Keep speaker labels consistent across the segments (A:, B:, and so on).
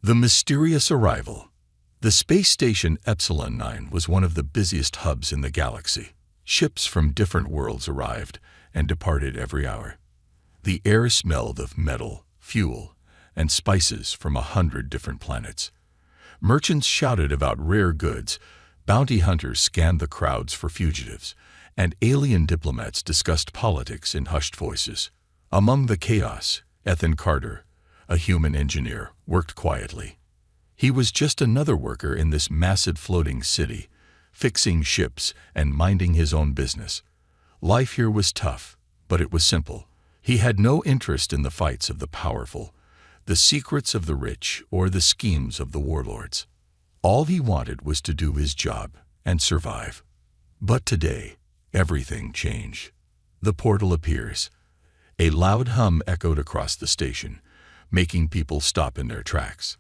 A: The mysterious arrival. The space station Epsilon 9 was one of the busiest hubs in the galaxy. Ships from different worlds arrived and departed every hour. The air smelled of metal, fuel, and spices from 100 different planets. Merchants shouted about rare goods, bounty hunters scanned the crowds for fugitives, and alien diplomats discussed politics in hushed voices. Among the chaos, Ethan Carter, a human engineer, worked quietly. He was just another worker in this massive floating city, fixing ships and minding his own business. Life here was tough, but it was simple. He had no interest in the fights of the powerful, the secrets of the rich, or the schemes of the warlords. All he wanted was to do his job and survive. But today, everything changed. The portal appears. A loud hum echoed across the station, making people stop in their tracks.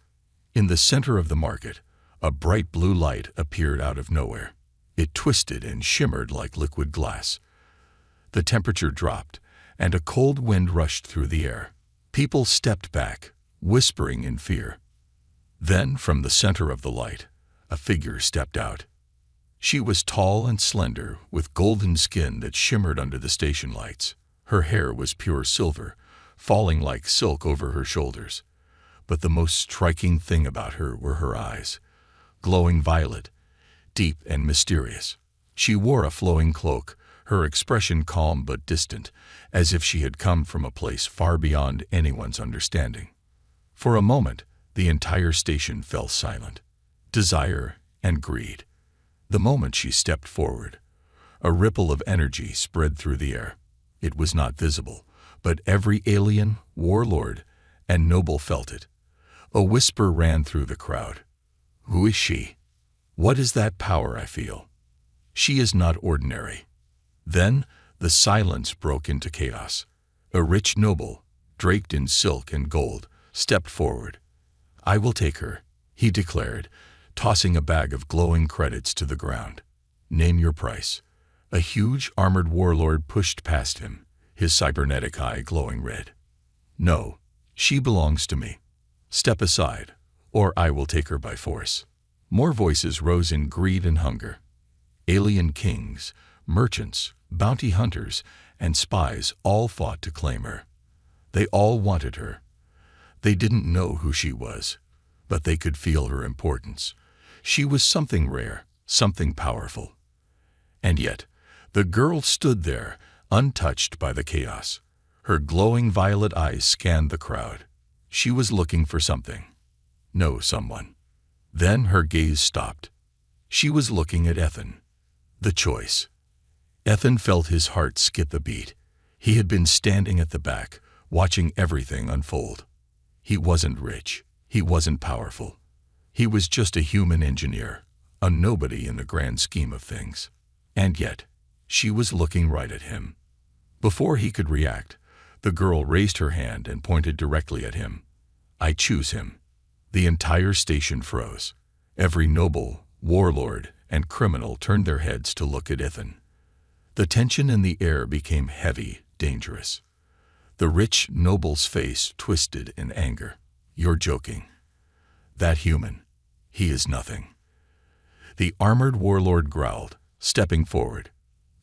A: In the center of the market, a bright blue light appeared out of nowhere. It twisted and shimmered like liquid glass. The temperature dropped, and a cold wind rushed through the air. People stepped back, whispering in fear. Then, from the center of the light, a figure stepped out. She was tall and slender, with golden skin that shimmered under the station lights. Her hair was pure silver, falling like silk over her shoulders. But the most striking thing about her were her eyes, glowing violet, deep and mysterious. She wore a flowing cloak, her expression calm but distant, as if she had come from a place far beyond anyone's understanding. For a moment, the entire station fell silent. Desire and greed. The moment she stepped forward, a ripple of energy spread through the air. It was not visible, but every alien, warlord, and noble felt it. A whisper ran through the crowd. Who is she? What is that power I feel? She is not ordinary. Then the silence broke into chaos. A rich noble, draped in silk and gold, stepped forward. I will take her, he declared, tossing a bag of glowing credits to the ground. Name your price. A huge armored warlord pushed past him, his cybernetic eye glowing red. No, she belongs to me. Step aside, or I will take her by force. More voices rose in greed and hunger. Alien kings, merchants, bounty hunters, and spies all fought to claim her. They all wanted her. They didn't know who she was, but they could feel her importance. She was something rare, something powerful. And yet, the girl stood there, untouched by the chaos. Her glowing violet eyes scanned the crowd. She was looking for something. No, someone. Then her gaze stopped. She was looking at Ethan. The choice. Ethan felt his heart skip a beat. He had been standing at the back, watching everything unfold. He wasn't rich. He wasn't powerful. He was just a human engineer, a nobody in the grand scheme of things. And yet, she was looking right at him. Before he could react, the girl raised her hand and pointed directly at him. I choose him. The entire station froze. Every noble, warlord, and criminal turned their heads to look at Ethan. The tension in the air became heavy, dangerous. The rich noble's face twisted in anger. You're joking. That human, he is nothing. The armored warlord growled, stepping forward.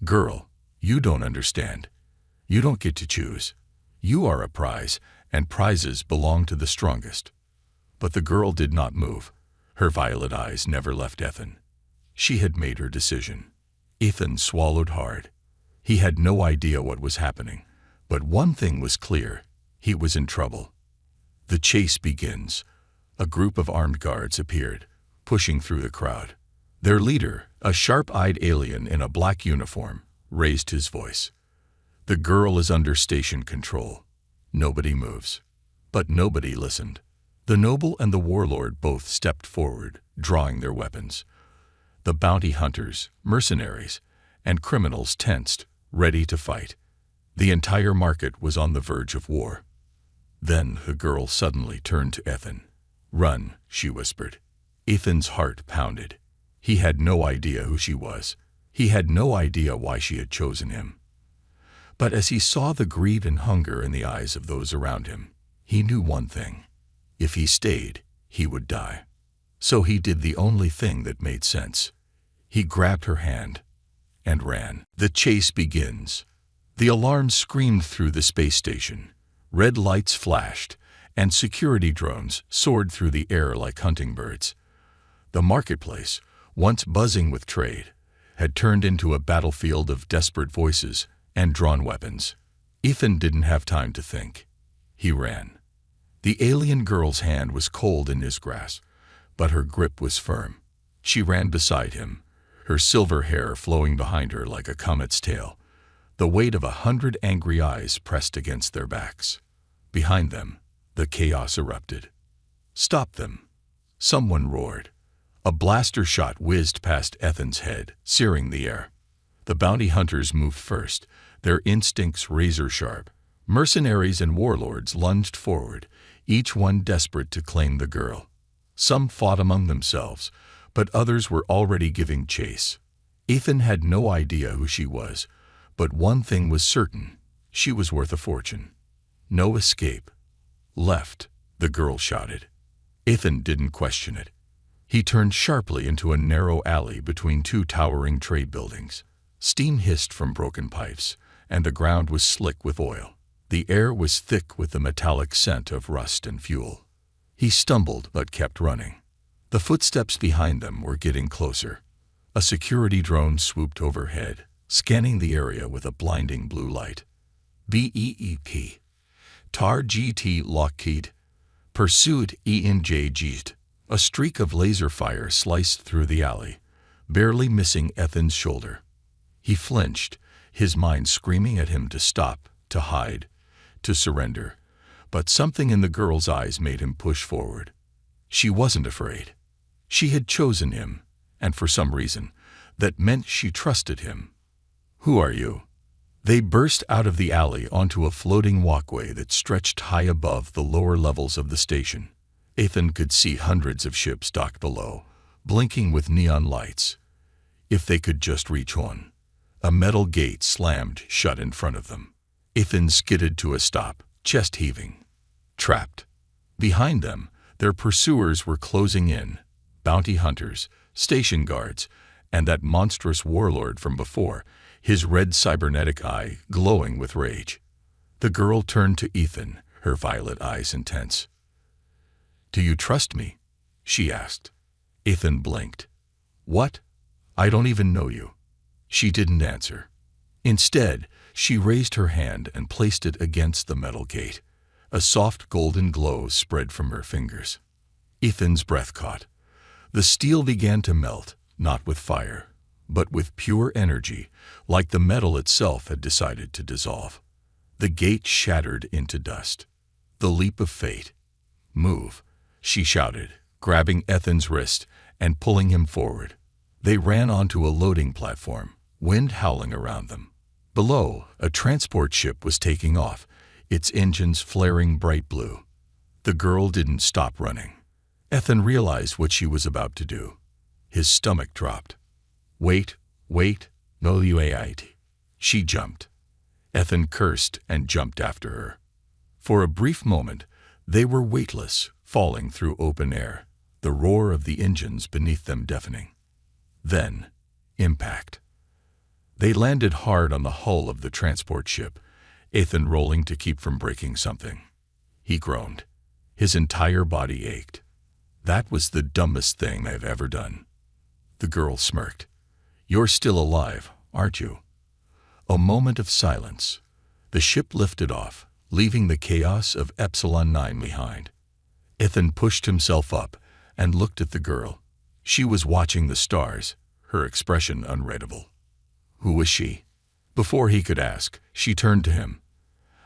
A: Girl, you don't understand. You don't get to choose. You are a prize, and prizes belong to the strongest. But the girl did not move. Her violet eyes never left Ethan. She had made her decision. Ethan swallowed hard. He had no idea what was happening, but one thing was clear. He was in trouble. The chase begins. A group of armed guards appeared, pushing through the crowd. Their leader, a sharp-eyed alien in a black uniform, raised his voice. The girl is under station control. Nobody moves. But nobody listened. The noble and the warlord both stepped forward, drawing their weapons. The bounty hunters, mercenaries, and criminals tensed, ready to fight. The entire market was on the verge of war. Then the girl suddenly turned to Ethan. Run, she whispered. Ethan's heart pounded. He had no idea who she was. He had no idea why she had chosen him. But as he saw the greed and hunger in the eyes of those around him, he knew one thing. If he stayed, he would die. So he did the only thing that made sense. He grabbed her hand and ran. The chase begins. The alarm screamed through the space station. Red lights flashed, and security drones soared through the air like hunting birds. The marketplace, once buzzing with trade, had turned into a battlefield of desperate voices and drawn weapons. Ethan didn't have time to think. He ran. The alien girl's hand was cold in his grasp, but her grip was firm. She ran beside him, her silver hair flowing behind her like a comet's tail, the weight of 100 angry eyes pressed against their backs. Behind them, the chaos erupted. "Stop them!" Someone roared. A blaster shot whizzed past Ethan's head, searing the air. The bounty hunters moved first, their instincts razor-sharp. Mercenaries and warlords lunged forward, each one desperate to claim the girl. Some fought among themselves, but others were already giving chase. Ethan had no idea who she was, but one thing was certain: she was worth a fortune. No escape. "Left," the girl shouted. Ethan didn't question it. He turned sharply into a narrow alley between two towering trade buildings. Steam hissed from broken pipes, and the ground was slick with oil. The air was thick with the metallic scent of rust and fuel. He stumbled but kept running. The footsteps behind them were getting closer. A security drone swooped overhead, scanning the area with a blinding blue light. "BEEP. TAR GT Lockheed. Pursued ENJG'd." A streak of laser fire sliced through the alley, barely missing Ethan's shoulder. He flinched, his mind screaming at him to stop, to hide, to surrender. But something in the girl's eyes made him push forward. She wasn't afraid. She had chosen him, and for some reason, that meant she trusted him. "Who are you?" They burst out of the alley onto a floating walkway that stretched high above the lower levels of the station. Ethan could see hundreds of ships docked below, blinking with neon lights. If they could just reach one. A metal gate slammed shut in front of them. Ethan skidded to a stop, chest heaving. Trapped. Behind them, their pursuers were closing in. Bounty hunters, station guards, and that monstrous warlord from before, his red cybernetic eye glowing with rage. The girl turned to Ethan, her violet eyes intense. "Do you trust me?" she asked. Ethan blinked. "What? I don't even know you." She didn't answer. Instead, she raised her hand and placed it against the metal gate. A soft golden glow spread from her fingers. Ethan's breath caught. The steel began to melt, not with fire, but with pure energy, like the metal itself had decided to dissolve. The gate shattered into dust. The leap of fate. "Move," she shouted, grabbing Ethan's wrist and pulling him forward. They ran onto a loading platform, wind howling around them. Below, a transport ship was taking off, its engines flaring bright blue. The girl didn't stop running. Ethan realized what she was about to do. His stomach dropped. "Wait, no UAIT." She jumped. Ethan cursed and jumped after her. For a brief moment, they were weightless, falling through open air, the roar of the engines beneath them deafening. Then, impact. They landed hard on the hull of the transport ship, Ethan rolling to keep from breaking something. He groaned. His entire body ached. "That was the dumbest thing I've ever done." The girl smirked. "You're still alive, aren't you?" A moment of silence. The ship lifted off, leaving the chaos of Epsilon 9 behind. Ethan pushed himself up and looked at the girl. She was watching the stars, her expression unreadable. Who was she? Before he could ask, she turned to him.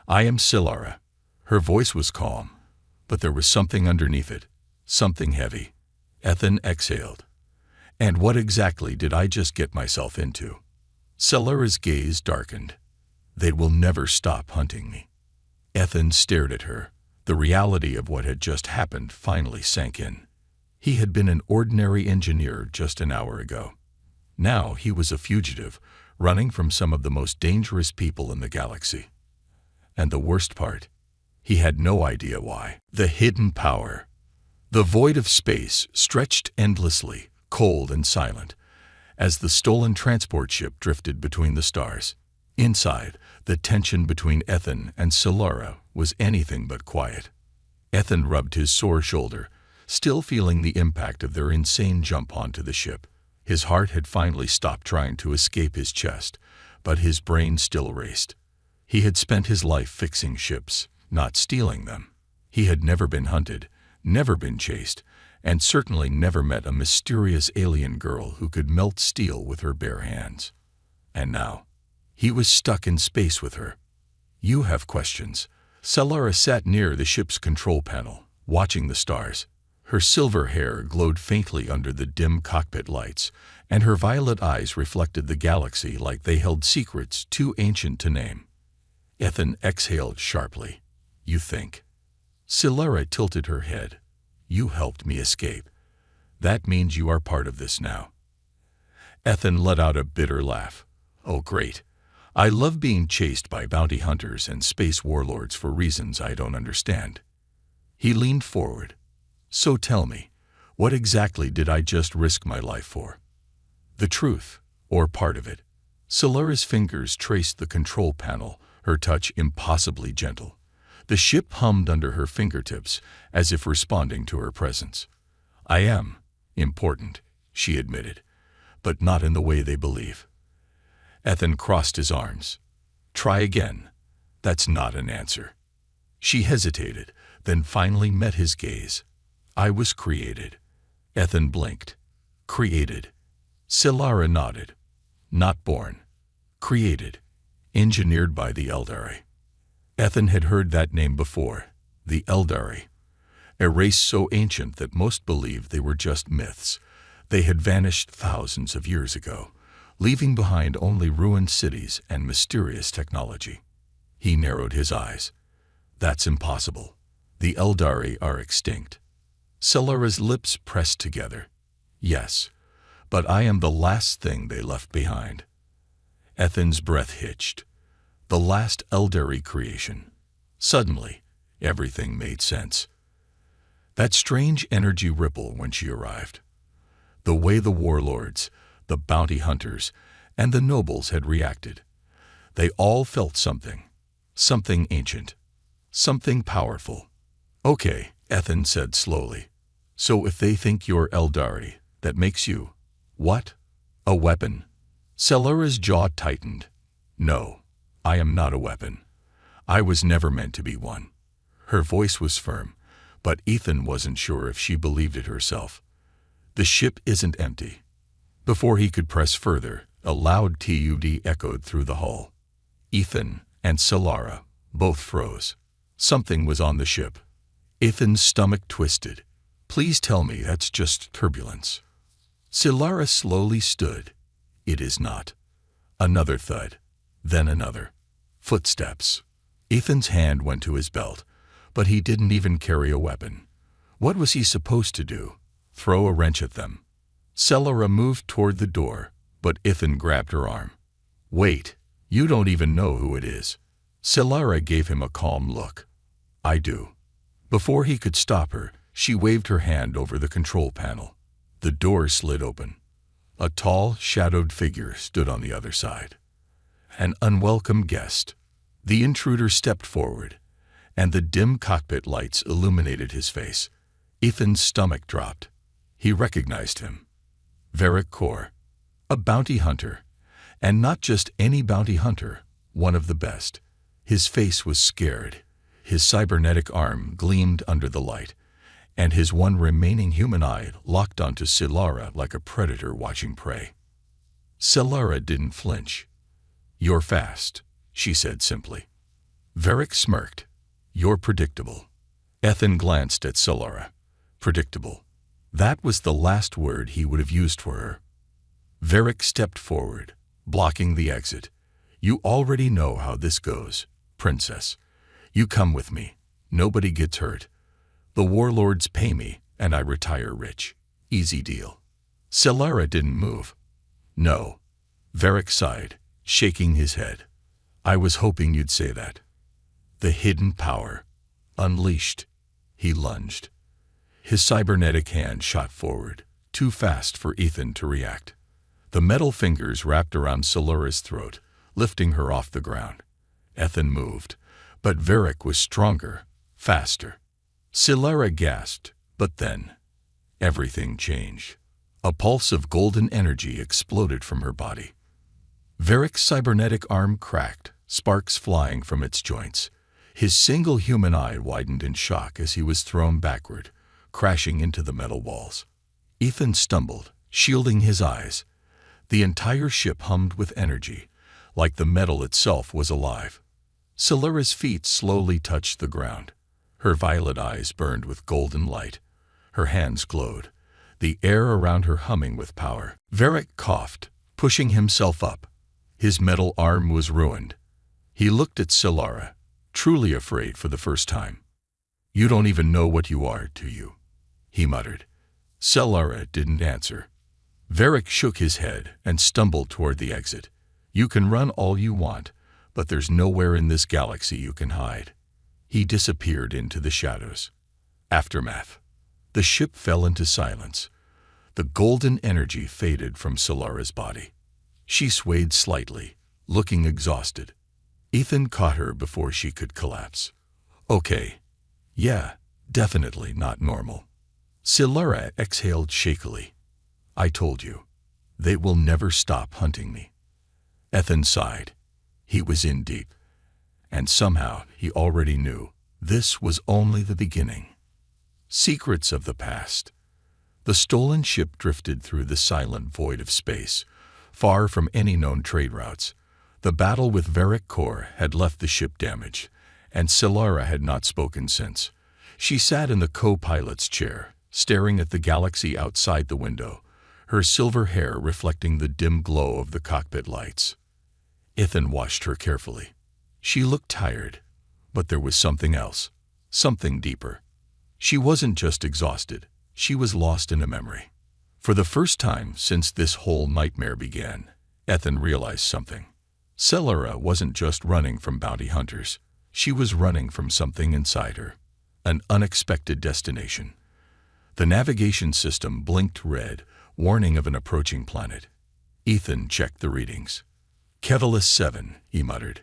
A: "I am Silara." Her voice was calm, but there was something underneath it, something heavy. Ethan exhaled. "And what exactly did I just get myself into?" Silara's gaze darkened. "They will never stop hunting me." Ethan stared at her. The reality of what had just happened finally sank in. He had been an ordinary engineer just an hour ago. Now he was a fugitive, running from some of the most dangerous people in the galaxy. And the worst part, he had no idea why. The hidden power. The void of space stretched endlessly, cold and silent, as the stolen transport ship drifted between the stars. Inside, the tension between Ethan and Solara was anything but quiet. Ethan rubbed his sore shoulder, still feeling the impact of their insane jump onto the ship. His heart had finally stopped trying to escape his chest, but his brain still raced. He had spent his life fixing ships, not stealing them. He had never been hunted, never been chased, and certainly never met a mysterious alien girl who could melt steel with her bare hands. And now, he was stuck in space with her. "You have questions." Solara sat near the ship's control panel, watching the stars. Her silver hair glowed faintly under the dim cockpit lights, and her violet eyes reflected the galaxy like they held secrets too ancient to name. Ethan exhaled sharply. "You think?" Solara tilted her head. "You helped me escape. That means you are part of this now." Ethan let out a bitter laugh. "Oh, great. I love being chased by bounty hunters and space warlords for reasons I don't understand." He leaned forward. "So tell me, what exactly did I just risk my life for?" "The truth, or part of it." Solara's fingers traced the control panel, her touch impossibly gentle. The ship hummed under her fingertips, as if responding to her presence. "I am important," she admitted, "but not in the way they believe." Ethan crossed his arms. "Try again." "That's not an answer." She hesitated, then finally met his gaze. "I was created." Ethan blinked. "Created?" Solara nodded. "Not born. Created. Engineered by the Eldari." Ethan had heard that name before, the Eldari, a race so ancient that most believed they were just myths. They had vanished thousands of years ago, leaving behind only ruined cities and mysterious technology. He narrowed his eyes. "That's impossible. The Eldari are extinct." Solara's lips pressed together. "Yes, but I am the last thing they left behind." Ethan's breath hitched. The last Eldari creation. Suddenly, everything made sense. That strange energy ripple when she arrived. The way the warlords, the bounty hunters, and the nobles had reacted. They all felt something. Something ancient. Something powerful. "Okay," Ethan said slowly. "So if they think you're Eldari, that makes you, what? A weapon?" Solara's jaw tightened. "No, I am not a weapon. I was never meant to be one." Her voice was firm, but Ethan wasn't sure if she believed it herself. "The ship isn't empty." Before he could press further, a loud thud echoed through the hull. Ethan and Solara both froze. Something was on the ship. Ethan's stomach twisted. "Please tell me that's just turbulence." Solara slowly stood. "It is not." Another thud. Then another. Footsteps. Ethan's hand went to his belt, but he didn't even carry a weapon. What was he supposed to do? Throw a wrench at them? Solara moved toward the door, but Ethan grabbed her arm. "Wait, you don't even know who it is." Solara gave him a calm look. "I do." Before he could stop her, she waved her hand over the control panel. The door slid open. A tall, shadowed figure stood on the other side. An unwelcome guest. The intruder stepped forward, and the dim cockpit lights illuminated his face. Ethan's stomach dropped. He recognized him. Varric Kor, a bounty hunter, and not just any bounty hunter, one of the best. His face was scared. His cybernetic arm gleamed under the light, and his one remaining human eye locked onto Solara like a predator watching prey. Solara didn't flinch. "You're fast," she said simply. Varric smirked. "You're predictable." Ethan glanced at Solara. Predictable. That was the last word he would have used for her. Varric stepped forward, blocking the exit. "You already know how this goes, princess. You come with me. Nobody gets hurt. The warlords pay me, and I retire rich. Easy deal." Solara didn't move. "No." Varric sighed, shaking his head. "I was hoping you'd say that." The hidden power. Unleashed. He lunged. His cybernetic hand shot forward, too fast for Ethan to react. The metal fingers wrapped around Solara's throat, lifting her off the ground. Ethan moved, but Varric was stronger, faster. Solara gasped, but then everything changed. A pulse of golden energy exploded from her body. Varric's cybernetic arm cracked, sparks flying from its joints. His single human eye widened in shock as he was thrown backward, crashing into the metal walls. Ethan stumbled, shielding his eyes. The entire ship hummed with energy, like the metal itself was alive. Solara's feet slowly touched the ground. Her violet eyes burned with golden light. Her hands glowed, the air around her humming with power. Varric coughed, pushing himself up. His metal arm was ruined. He looked at Solara, truly afraid for the first time. "You don't even know what you are, do you?" he muttered. Solara didn't answer. Varric shook his head and stumbled toward the exit. "You can run all you want, but there's nowhere in this galaxy you can hide." He disappeared into the shadows. Aftermath. The ship fell into silence. The golden energy faded from Solara's body. She swayed slightly, looking exhausted. Ethan caught her before she could collapse. "Okay. Yeah, definitely not normal." Solara exhaled shakily. "I told you. They will never stop hunting me." Ethan sighed. He was in deep. And somehow he already knew this was only the beginning. Secrets of the past. The stolen ship drifted through the silent void of space, far from any known trade routes. The battle with Varric Core had left the ship damaged, and Solara had not spoken since. She sat in the co-pilot's chair, staring at the galaxy outside the window, her silver hair reflecting the dim glow of the cockpit lights. Ethan watched her carefully. She looked tired, but there was something else, something deeper. She wasn't just exhausted, she was lost in a memory. For the first time since this whole nightmare began, Ethan realized something. Solara wasn't just running from bounty hunters, she was running from something inside her, an unexpected destination. The navigation system blinked red, warning of an approaching planet. Ethan checked the readings. "Kevalus 7, he muttered.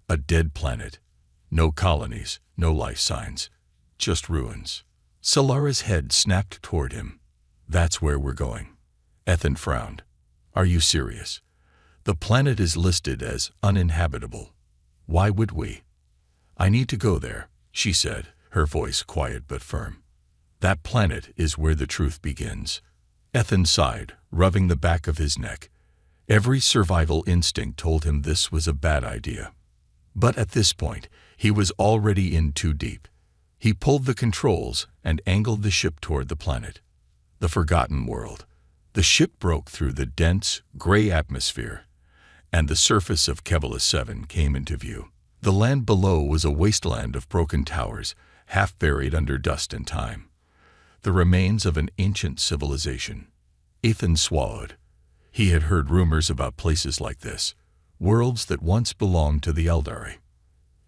A: "A dead planet. No colonies, no life signs. Just ruins." Solara's head snapped toward him. "That's where we're going." Ethan frowned. "Are you serious? The planet is listed as uninhabitable. Why would we?" "I need to go there," she said, her voice quiet but firm. "That planet is where the truth begins." Ethan sighed, rubbing the back of his neck. Every survival instinct told him this was a bad idea. But at this point, he was already in too deep. He pulled the controls and angled the ship toward the planet. The forgotten world. The ship broke through the dense, gray atmosphere, and the surface of Kevalus 7 came into view. The land below was a wasteland of broken towers, half buried under dust and time. The remains of an ancient civilization. Ethan swallowed. He had heard rumors about places like this, worlds that once belonged to the Eldari.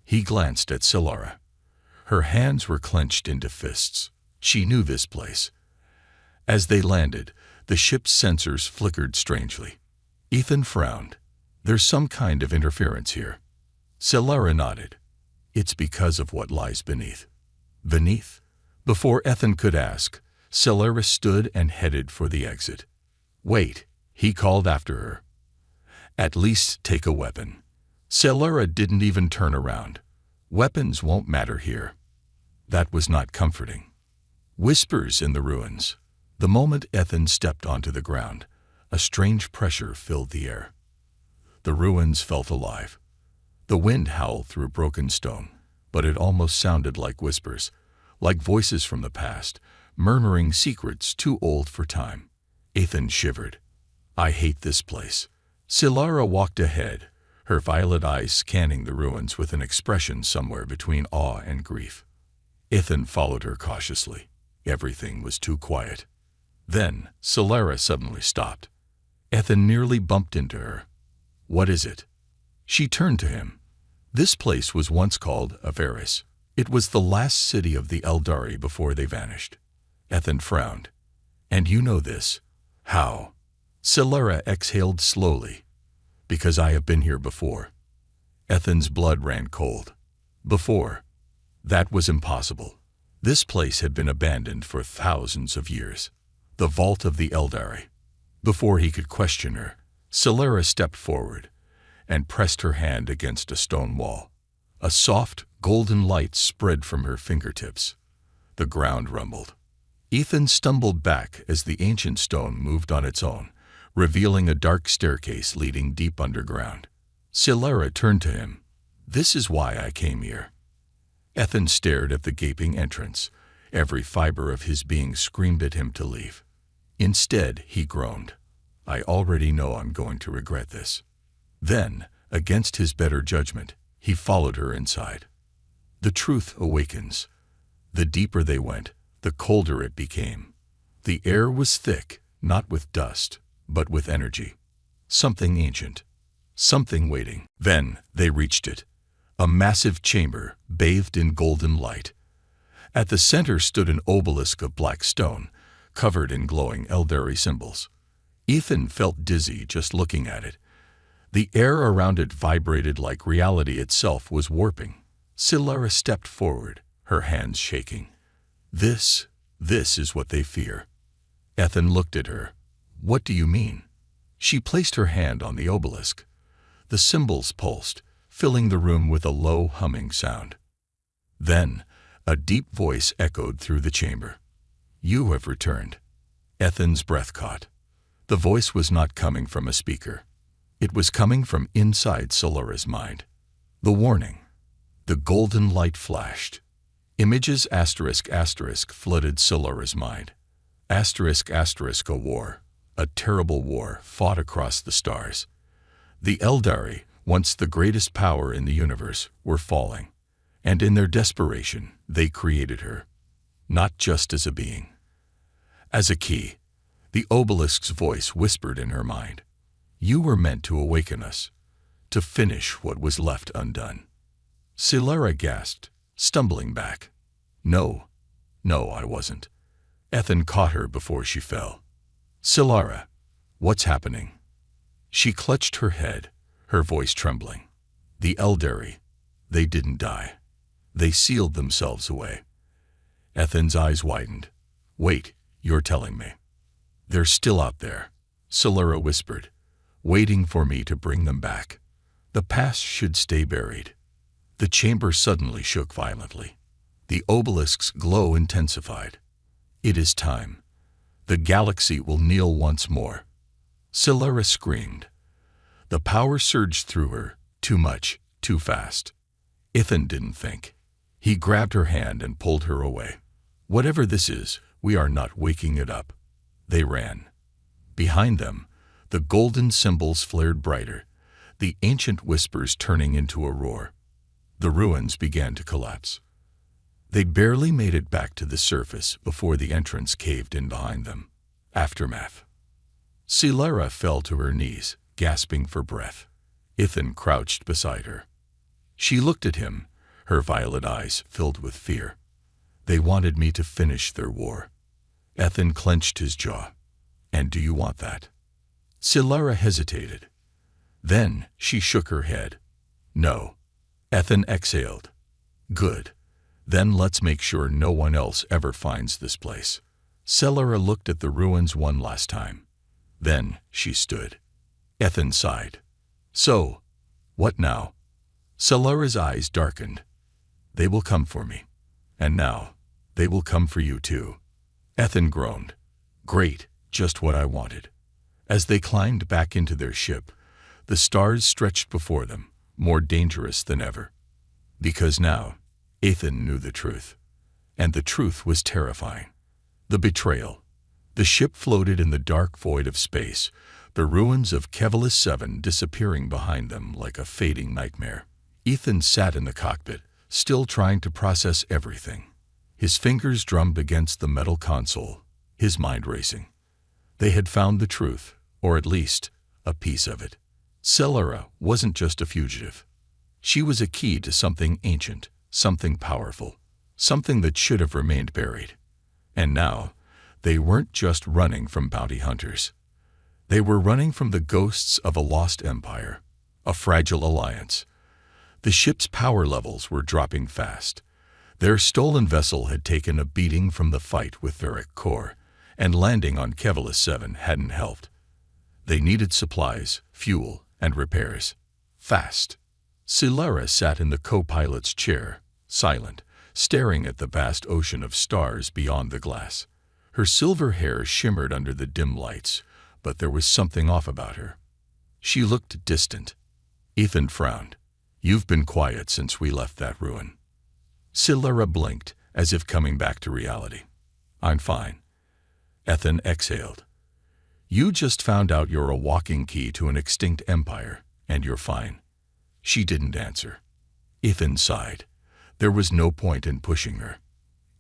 A: He glanced at Solara. Her hands were clenched into fists. She knew this place. As they landed, the ship's sensors flickered strangely. Ethan frowned. "There's some kind of interference here." Solara nodded. "It's because of what lies beneath." Beneath? Before Ethan could ask, Solara stood and headed for the exit. "Wait," he called after her. "At least take a weapon." Solara didn't even turn around. "Weapons won't matter here." That was not comforting. Whispers in the ruins. The moment Ethan stepped onto the ground, a strange pressure filled the air. The ruins felt alive. The wind howled through broken stone, but it almost sounded like whispers, like voices from the past, murmuring secrets too old for time. Ethan shivered. "I hate this place." Solara walked ahead, her violet eyes scanning the ruins with an expression somewhere between awe and grief. Ethan followed her cautiously. Everything was too quiet. Then Solara suddenly stopped. Ethan nearly bumped into her. "What is it?" She turned to him. This place was once called Avaris. It was the last city of the Eldari before they vanished. Ethan frowned. And you know this. How? Solara exhaled slowly. Because I have been here before. Ethan's blood ran cold. Before. That was impossible. This place had been abandoned for thousands of years. The vault of the Eldari. Before he could question her, Solara stepped forward and pressed her hand against a stone wall. A soft, golden light spread from her fingertips. The ground rumbled. Ethan stumbled back as the ancient stone moved on its own, revealing a dark staircase leading deep underground. Solara turned to him. This is why I came here. Ethan stared at the gaping entrance. Every fiber of his being screamed at him to leave. Instead, he groaned. I already know I'm going to regret this. Then, against his better judgment, he followed her inside. The truth awakens. The deeper they went, the colder it became. The air was thick, not with dust, but with energy. Something ancient. Something waiting. Then they reached it. A massive chamber, bathed in golden light. At the center stood an obelisk of black stone, covered in glowing Eldari symbols. Ethan felt dizzy just looking at it. The air around it vibrated like reality itself was warping. Solara stepped forward, her hands shaking. This is what they fear. Ethan looked at her. What do you mean? She placed her hand on the obelisk. The symbols pulsed, filling the room with a low humming sound. Then, a deep voice echoed through the chamber. You have returned. Ethan's breath caught. The voice was not coming from a speaker. It was coming from inside Solara's mind. The warning. The golden light flashed. Images *** flooded Solara's mind. *** a war. A terrible war fought across the stars. The Eldari, once the greatest power in the universe, were falling. And in their desperation, they created her. Not just as a being. As a key. The obelisk's voice whispered in her mind. You were meant to awaken us, to finish what was left undone. Solara gasped, stumbling back. No, I wasn't. Ethan caught her before she fell. Solara, what's happening? She clutched her head, her voice trembling. The Eldari, they didn't die. They sealed themselves away. Ethan's eyes widened. Wait, you're telling me. They're still out there, Solara whispered, waiting for me to bring them back. The past should stay buried. The chamber suddenly shook violently. The obelisk's glow intensified. It is time. The galaxy will kneel once more. Solara screamed. The power surged through her, too much, too fast. Ethan didn't think. He grabbed her hand and pulled her away. Whatever this is, we are not waking it up. They ran. Behind them, the golden symbols flared brighter, the ancient whispers turning into a roar. The ruins began to collapse. They barely made it back to the surface before the entrance caved in behind them. Aftermath. Solara fell to her knees, gasping for breath. Ethan crouched beside her. She looked at him, her violet eyes filled with fear. They wanted me to finish their war. Ethan clenched his jaw. And do you want that? Solara hesitated. Then she shook her head. No. Ethan exhaled. Good. Then let's make sure no one else ever finds this place. Solara looked at the ruins one last time. Then she stood. Ethan sighed. So, what now? Solara's eyes darkened. They will come for me. And now, they will come for you too. Ethan groaned. Great, just what I wanted. As they climbed back into their ship, the stars stretched before them, more dangerous than ever. Because now, Ethan knew the truth. And the truth was terrifying. The betrayal. The ship floated in the dark void of space, the ruins of Kevalis 7 disappearing behind them like a fading nightmare. Ethan sat in the cockpit, still trying to process everything. His fingers drummed against the metal console, his mind racing. They had found the truth, or at least, a piece of it. Solara wasn't just a fugitive. She was a key to something ancient, something powerful, something that should have remained buried. And now, They weren't just running from bounty hunters. They were running from the ghosts of a lost empire, a fragile alliance. The ship's power levels were dropping fast. Their stolen vessel had taken a beating from the fight with Varric Core, and landing on Kevalis 7 hadn't helped. They needed supplies, fuel, and repairs. Fast. Silara sat in the co-pilot's chair, silent, staring at the vast ocean of stars beyond the glass. Her silver hair shimmered under the dim lights, but there was something off about her. She looked distant. Ethan frowned. "You've been quiet since we left that ruin." Silara blinked, as if coming back to reality. "I'm fine." Ethan exhaled. "You just found out you're a walking key to an extinct empire, and you're fine." She didn't answer. Ethan sighed. There was no point in pushing her.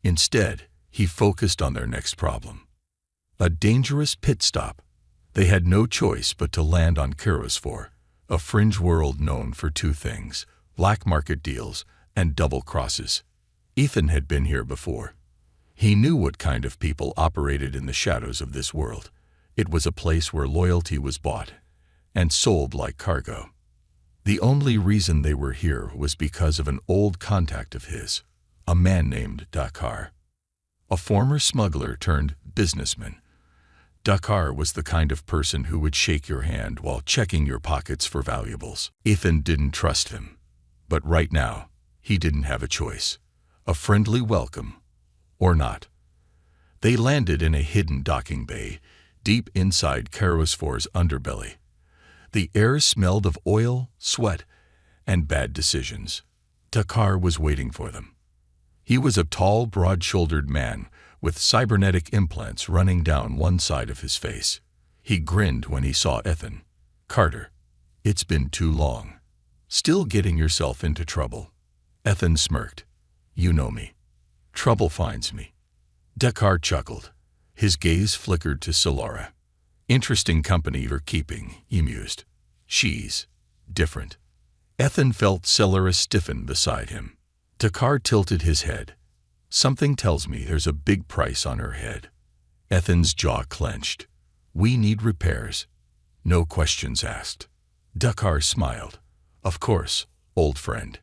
A: Instead, he focused on their next problem. A dangerous pit stop. They had no choice but to land on Kerosphore, a fringe world known for two things: black market deals and double crosses. Ethan had been here before. He knew what kind of people operated in the shadows of this world. It was a place where loyalty was bought and sold like cargo. The only reason they were here was because of an old contact of his, a man named Dakar. A former smuggler turned businessman. Dakar was the kind of person who would shake your hand while checking your pockets for valuables. Ethan didn't trust him. But right now, he didn't have a choice. A friendly welcome, or not. They landed in a hidden docking bay, deep inside Kerosphore's underbelly. The air smelled of oil, sweat, and bad decisions. Dakar was waiting for them. He was a tall, broad-shouldered man with cybernetic implants running down one side of his face. He grinned when he saw Ethan. "Carter, it's been too long. Still getting yourself into trouble." Ethan smirked. "You know me. Trouble finds me." Dakar chuckled. His gaze flickered to Silara. "Interesting company you're keeping," he mused. "She's different." Ethan felt Silara stiffen beside him. Dakar tilted his head. "Something tells me there's a big price on her head." Ethan's jaw clenched. "We need repairs." "No questions asked." Dakar smiled. "Of course, old friend.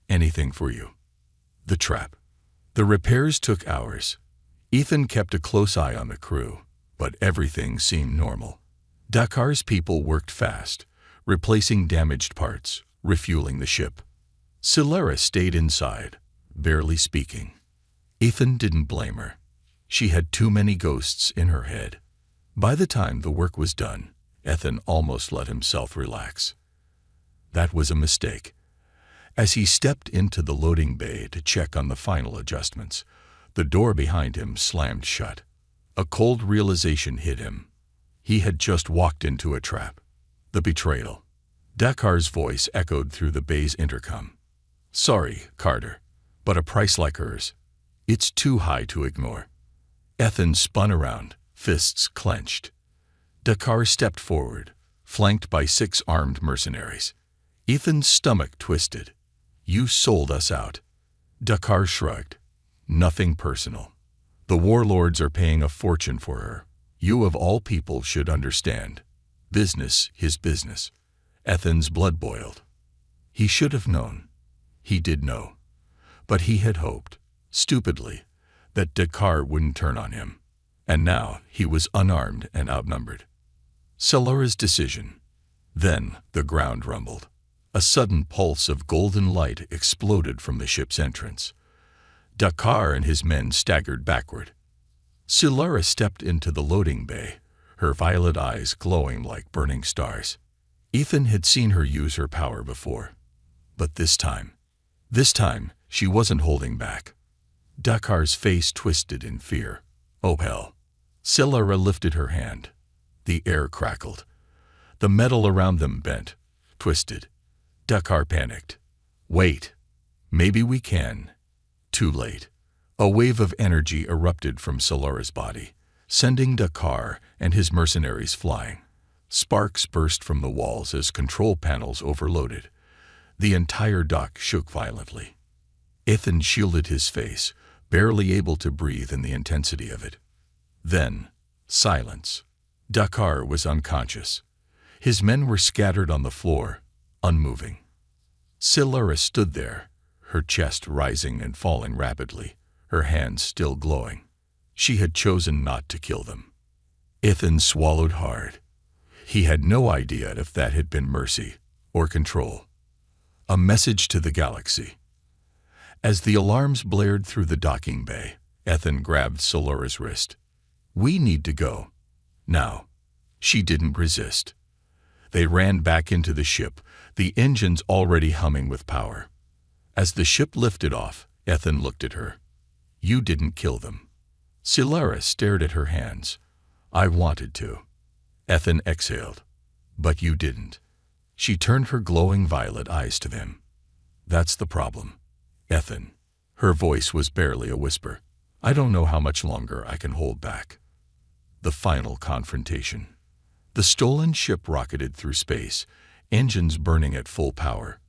A: Anything for you." The trap. The repairs took hours. Ethan kept a close eye on the crew, but everything seemed normal. Dakar's people worked fast, replacing damaged parts, refueling the ship. Silara stayed inside, barely speaking. Ethan didn't blame her. She had too many ghosts in her head. By the time the work was done, Ethan almost let himself relax. That was a mistake. As he stepped into the loading bay to check on the final adjustments, the door behind him slammed shut. A cold realization hit him. He had just walked into a trap. The betrayal. Dakar's voice echoed through the bay's intercom. "Sorry, Carter, but a price like hers, it's too high to ignore." Ethan spun around, fists clenched. Dakar stepped forward, flanked by 6 armed mercenaries. Ethan's stomach twisted. "You sold us out." Dakar shrugged. "Nothing personal. The warlords are paying a fortune for her. You of all people should understand. Business is business." Ethan's blood boiled. He should have known. He did know. But he had hoped, stupidly, that Dakar wouldn't turn on him. And now he was unarmed and outnumbered. Silara's decision. Then the ground rumbled. A sudden pulse of golden light exploded from the ship's entrance. Dakar and his men staggered backward. Silara stepped into the loading bay, her violet eyes glowing like burning stars. Ethan had seen her use her power before. But this time she wasn't holding back. Dakar's face twisted in fear. "Oh hell." Silara lifted her hand. The air crackled. The metal around them bent, twisted. Dakar panicked. "Wait. Maybe we can." Too late. A wave of energy erupted from Silara's body, sending Dakar and his mercenaries flying. Sparks burst from the walls as control panels overloaded. The entire dock shook violently. Ethan shielded his face, barely able to breathe in the intensity of it. Then, silence. Dakar was unconscious. His men were scattered on the floor, unmoving. Silara stood there, her chest rising and falling rapidly, her hands still glowing. She had chosen not to kill them. Ethan swallowed hard. He had no idea if that had been mercy or control. A message to the galaxy. As the alarms blared through the docking bay, Ethan grabbed Silara's wrist. "We need to go. Now." She didn't resist. They ran back into the ship, the engines already humming with power. As the ship lifted off, Ethan looked at her. "You didn't kill them." Silara stared at her hands. "I wanted to." Ethan exhaled. "But you didn't." She turned her glowing violet eyes to him. "That's the problem, Ethan." Her voice was barely a whisper. "I don't know how much longer I can hold back." The final confrontation. The stolen ship rocketed through space, engines burning at full power.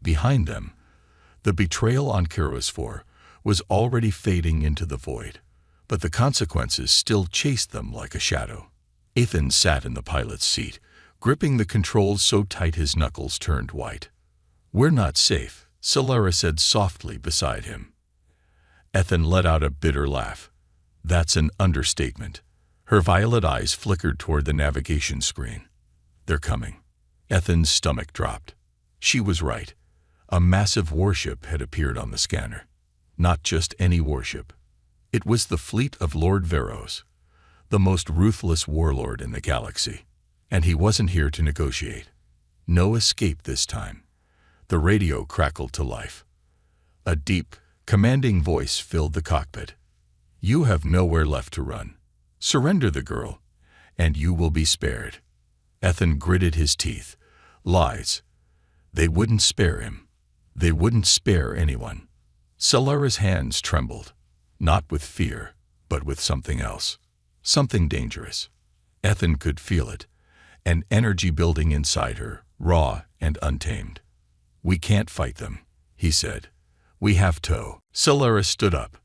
A: Behind them, the betrayal on Keros 4 was already fading into the void, but the consequences still chased them like a shadow. Ethan sat in the pilot's seat, gripping the controls so tight his knuckles turned white. "We're not safe," Silara said softly beside him. Ethan let out a bitter laugh. "That's an understatement." Her violet eyes flickered toward the navigation screen. "They're coming." Ethan's stomach dropped. She was right. A massive warship had appeared on the scanner. Not just any warship. It was the fleet of Lord Veros, the most ruthless warlord in the galaxy. And he wasn't here to negotiate. No escape this time. The radio crackled to life. A deep, commanding voice filled the cockpit. "You have nowhere left to run. Surrender the girl, and you will be spared." Ethan gritted his teeth. Lies. They wouldn't spare him. They wouldn't spare anyone. Silara's hands trembled, not with fear, but with something else. Something dangerous. Ethan could feel it, an energy building inside her, raw and untamed. "We can't fight them," he said. "We have to." Silara stood up.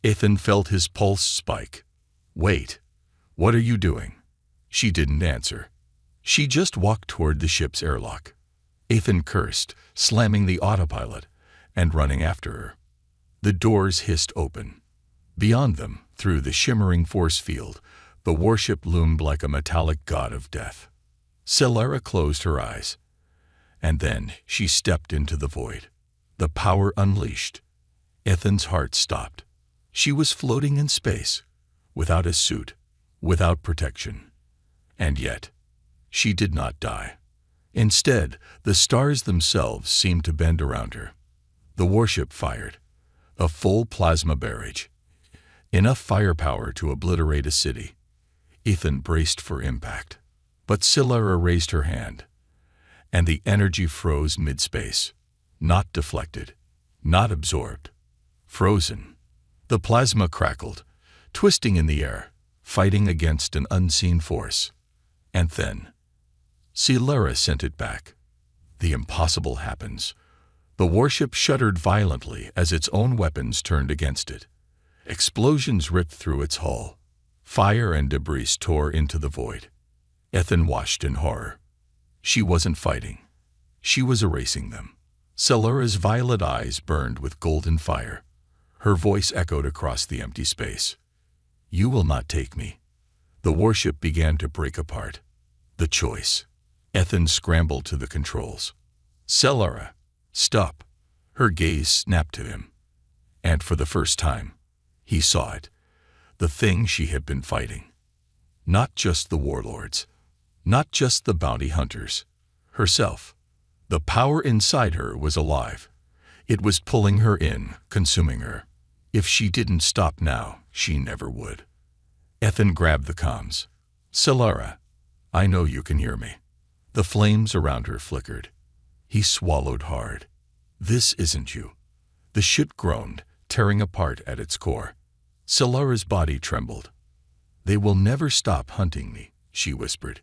A: Ethan felt his pulse spike. "Wait. What are you doing?" She didn't answer. She just walked toward the ship's airlock. Ethan cursed, slamming the autopilot and running after her. The doors hissed open. Beyond them, through the shimmering force field, the warship loomed like a metallic god of death. Silara closed her eyes. And then she stepped into the void. The power unleashed. Ethan's heart stopped. She was floating in space, without a suit, without protection. And yet, she did not die. Instead, the stars themselves seemed to bend around her. The warship fired. A full plasma barrage. Enough firepower to obliterate a city. Ethan braced for impact. But Silara raised her hand, and the energy froze mid-space. Not deflected, not absorbed. Frozen. The plasma crackled, twisting in the air, fighting against an unseen force. And then, Silara sent it back. The impossible happens. The warship shuddered violently as its own weapons turned against it. Explosions ripped through its hull. Fire and debris tore into the void. Ethan watched in horror. She wasn't fighting. She was erasing them. Silara's violet eyes burned with golden fire. Her voice echoed across the empty space. "You will not take me." The warship began to break apart. The choice. Ethan scrambled to the controls. "Silara, stop." Her gaze snapped to him. And for the first time, he saw it. The thing she had been fighting. Not just the warlords. Not just the bounty hunters. Herself. The power inside her was alive. It was pulling her in, consuming her. If she didn't stop now, she never would. Ethan grabbed the comms. "Silara, I know you can hear me." The flames around her flickered. He swallowed hard. "This isn't you." The ship groaned, tearing apart at its core. Silara's body trembled. "They will never stop hunting me," she whispered.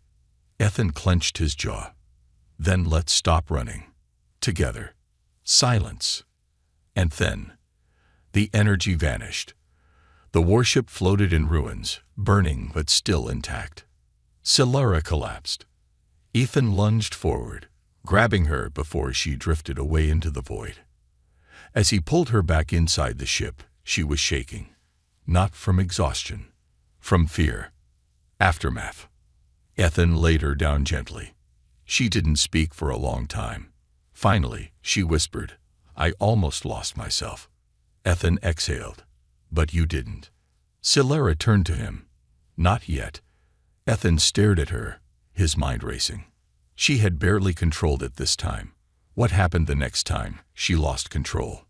A: Ethan clenched his jaw. "Then let's stop running. Together." Silence. And then, the energy vanished. The warship floated in ruins, burning but still intact. Solara collapsed. Ethan lunged forward, grabbing her before she drifted away into the void. As he pulled her back inside the ship, she was shaking. Not from exhaustion, from fear. Aftermath. Ethan laid her down gently. She didn't speak for a long time. Finally, she whispered, "I almost lost myself." Ethan exhaled. "But you didn't." Solara turned to him. "Not yet." Ethan stared at her, his mind racing. She had barely controlled it this time. What happened the next time she lost control?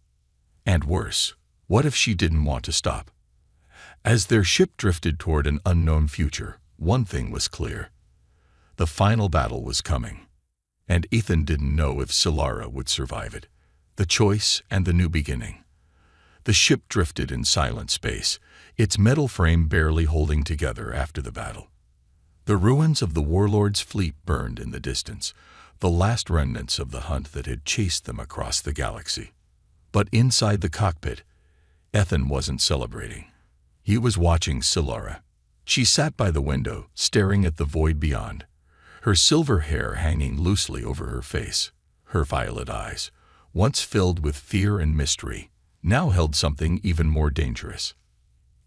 A: And worse, what if she didn't want to stop? As their ship drifted toward an unknown future, one thing was clear. The final battle was coming. And Ethan didn't know if Solara would survive it. The choice and the new beginning. The ship drifted in silent space, its metal frame barely holding together after the battle. The ruins of the warlord's fleet burned in the distance, the last remnants of the hunt that had chased them across the galaxy. But inside the cockpit, Ethan wasn't celebrating. He was watching Solara. She sat by the window, staring at the void beyond, her silver hair hanging loosely over her face. Her violet eyes, once filled with fear and mystery, now held something even more dangerous.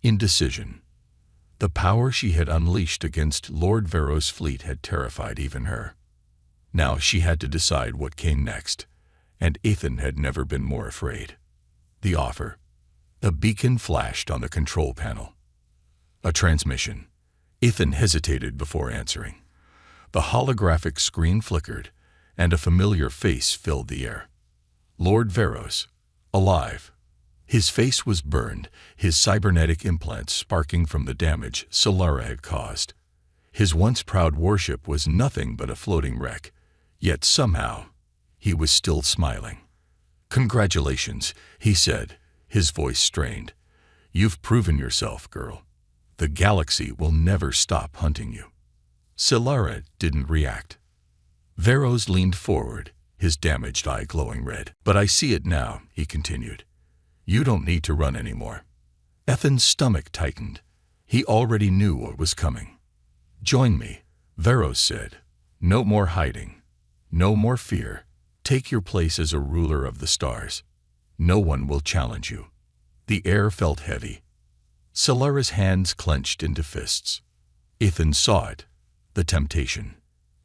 A: Indecision. The power she had unleashed against Lord Vero's fleet had terrified even her. Now she had to decide what came next, and Ethan had never been more afraid. The offer. A beacon flashed on the control panel. A transmission. Ethan hesitated before answering. The holographic screen flickered, and a familiar face filled the air. Lord Veros, alive. His face was burned, his cybernetic implants sparking from the damage Solara had caused. His once proud warship was nothing but a floating wreck, yet somehow he was still smiling. "Congratulations," he said, his voice strained. "You've proven yourself, girl. The galaxy will never stop hunting you." Solara didn't react. Veros leaned forward, his damaged eye glowing red. "But I see it now," he continued. "You don't need to run anymore." Ethan's stomach tightened. He already knew what was coming. "Join me," Veros said. "No more hiding. No more fear. Take your place as a ruler of the stars. No one will challenge you." The air felt heavy. Solara's hands clenched into fists. Ethan saw it. The temptation.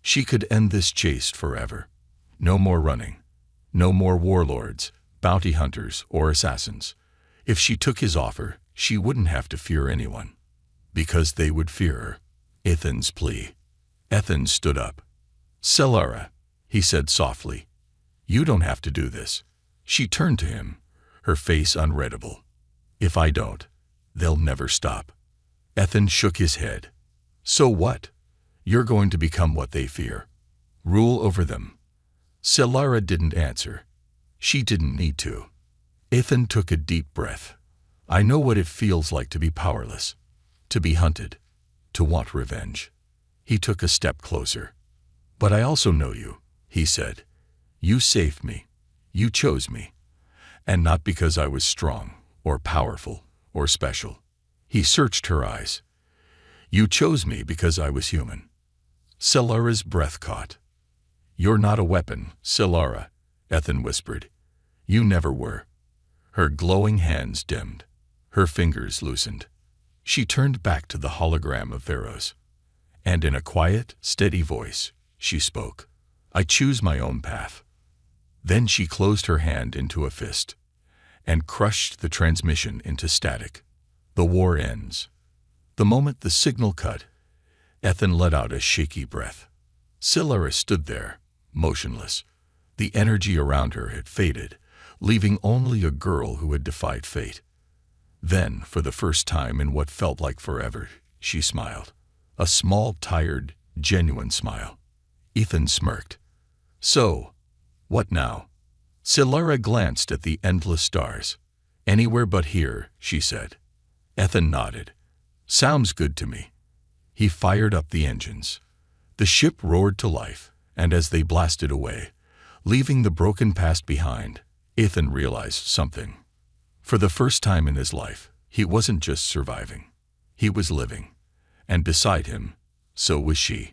A: She could end this chase forever. No more running. No more warlords, bounty hunters, or assassins. If she took his offer, she wouldn't have to fear anyone. Because they would fear her. Ethan's plea. Ethan stood up. "Solara," he said softly, "you don't have to do this." She turned to him, her face unreadable. "If I don't, they'll never stop." Ethan shook his head. "So what? You're going to become what they fear. Rule over them." Solara didn't answer. She didn't need to. Ethan took a deep breath. "I know what it feels like to be powerless, to be hunted, to want revenge." He took a step closer. "But I also know you," he said. "You saved me. You chose me. And not because I was strong, or powerful, or special." He searched her eyes. "You chose me because I was human." Solara's breath caught. "You're not a weapon, Solara," Ethan whispered. "You never were." Her glowing hands dimmed. Her fingers loosened. She turned back to the hologram of Veros. And in a quiet, steady voice, she spoke. "I choose my own path." Then she closed her hand into a fist and crushed the transmission into static. The war ends. The moment the signal cut, Ethan let out a shaky breath. Solara stood there, motionless. The energy around her had faded, leaving only a girl who had defied fate. Then, for the first time in what felt like forever, she smiled. A small, tired, genuine smile. Ethan smirked. "So, what now?" Solara glanced at the endless stars. "Anywhere but here," she said. Ethan nodded. "Sounds good to me." He fired up the engines. The ship roared to life, and as they blasted away, leaving the broken past behind, Ethan realized something. For the first time in his life, He wasn't just surviving. He was living. And beside him, so was she.